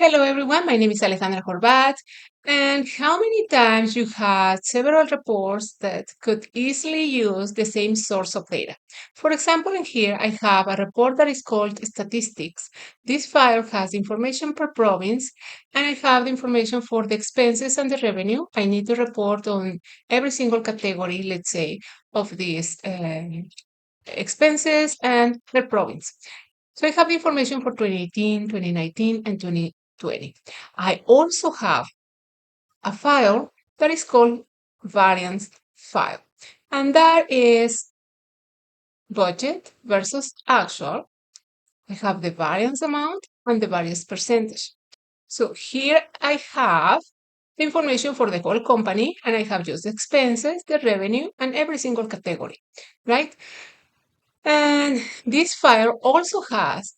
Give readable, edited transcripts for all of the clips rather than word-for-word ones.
Hello everyone, my name is Alejandra Horvath. And how many times you had several reports that could easily use the same source of data? For example, in here I have a report that is called statistics. This file has information per province, and I have the information for the expenses and the revenue. I need to report on every single category, let's say, of these expenses and the province. So I have the information for 2018, 2019, and 2020. I also have a file that is called variance file, and that is budget versus actual. I have the variance amount and the variance percentage. So here I have the information for the whole company, and I have just the expenses, the revenue, and every single category, right? And this file also has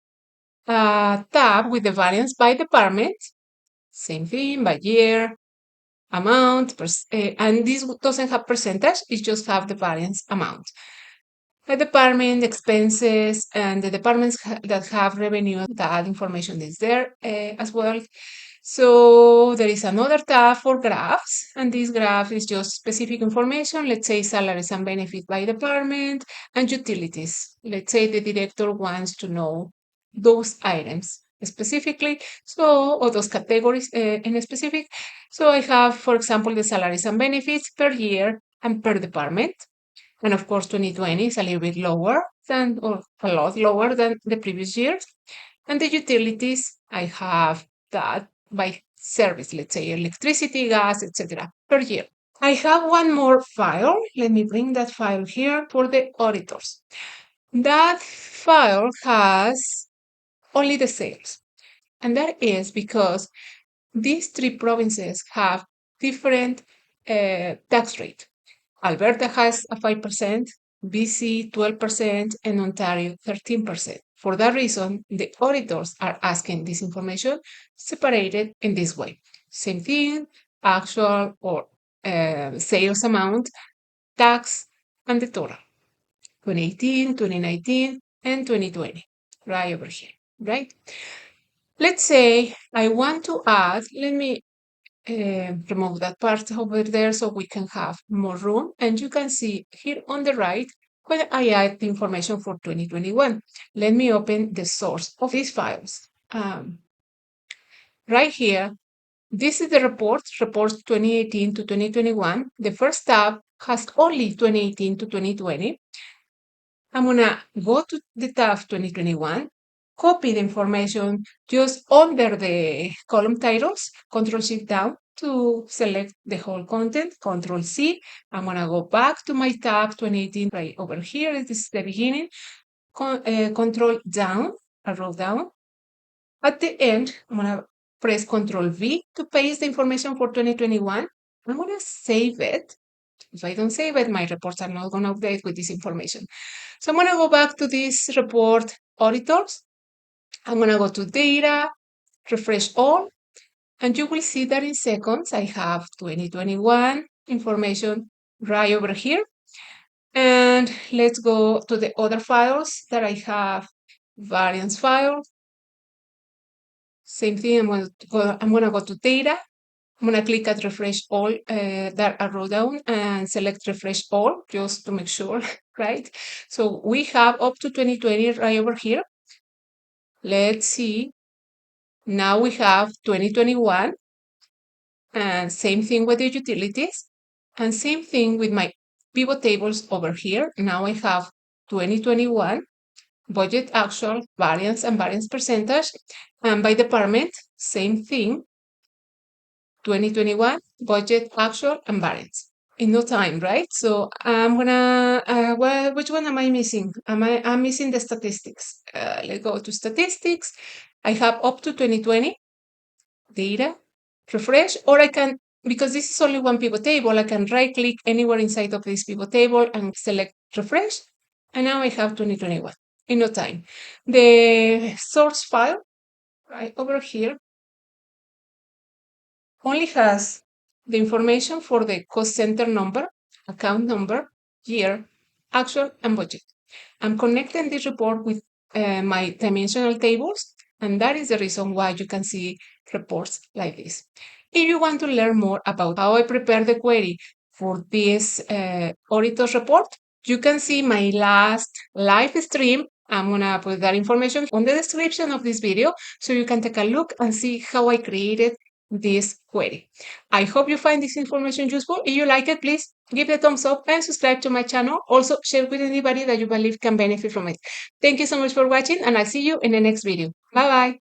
a tab with the variance by department, same thing, by year, amount, and this doesn't have percentage, it just have the variance amount. The department expenses and the departments that have revenue, that information is there as well. So there is another tab for graphs, and this graph is just specific information, let's say salaries and benefits by department, and utilities. Let's say the director wants to know those items specifically, so, or those categories in specific. So I have, for example, the salaries and benefits per year and per department. And of course, 2020 is a little bit lower than, or a lot lower than the previous years. And the utilities, I have that by service, let's say electricity, gas, etc. per year. I have one more file. Let me bring that file here for the auditors. That file has only the sales. And that is because these three provinces have different tax rate. Alberta has a 5%, BC 12%, and Ontario 13%. For that reason, the auditors are asking this information separated in this way. Same thing, actual or sales amount, tax, and the total. 2018, 2019, and 2020, right over here, right? Let's say I want to add, let me remove that part over there so we can have more room. And you can see here on the right when I add the information for 2021. Let me open the source of these files. Right here, this is the report, reports 2018 to 2021. The first tab has only 2018 to 2020. I'm gonna go to the tab 2021, copy the information just under the column titles, Control Shift down to select the whole content, Control C. I'm gonna go back to my tab 2018 right over here. This is the beginning. Control down, arrow down. At the end, I'm gonna press Control V to paste the information for 2021. I'm gonna save it. If I don't save it, my reports are not going to update with this information. So I'm going to go back to this report auditors. I'm going to go to data, refresh all, and you will see that in seconds, I have 2021 information right over here. And let's go to the other files that I have, variance file. Same thing, I'm going to go to data. I'm going to click at refresh all, that arrow down and select refresh all just to make sure, right? So we have up to 2020 right over here. Let's see. Now we have 2021 and same thing with the utilities and same thing with my pivot tables over here. Now I have 2021 budget actual variance and variance percentage, and by department, same thing. 2021 budget actual and variance in no time, right? So I'm gonna well, which one am I missing? I'm missing the statistics. Let's go to statistics. I have up to 2020 data, refresh, or I can, because this is only one pivot table, I can right click anywhere inside of this pivot table and select refresh, and now I have 2021 in no time. The source file right over here only has the information for the cost center number, account number, year, actual, and budget. I'm connecting this report with my dimensional tables. And that is the reason why you can see reports like this. If you want to learn more about how I prepare the query for this auditor's report, you can see my last live stream. I'm going to put that information on the description of this video so you can take a look and see how I created this query. I hope you find this information useful. If you like it, please give it a thumbs up and subscribe to my channel. Also, share with anybody that you believe can benefit from it. Thank you so much for watching, and I'll see you in the next video. Bye bye.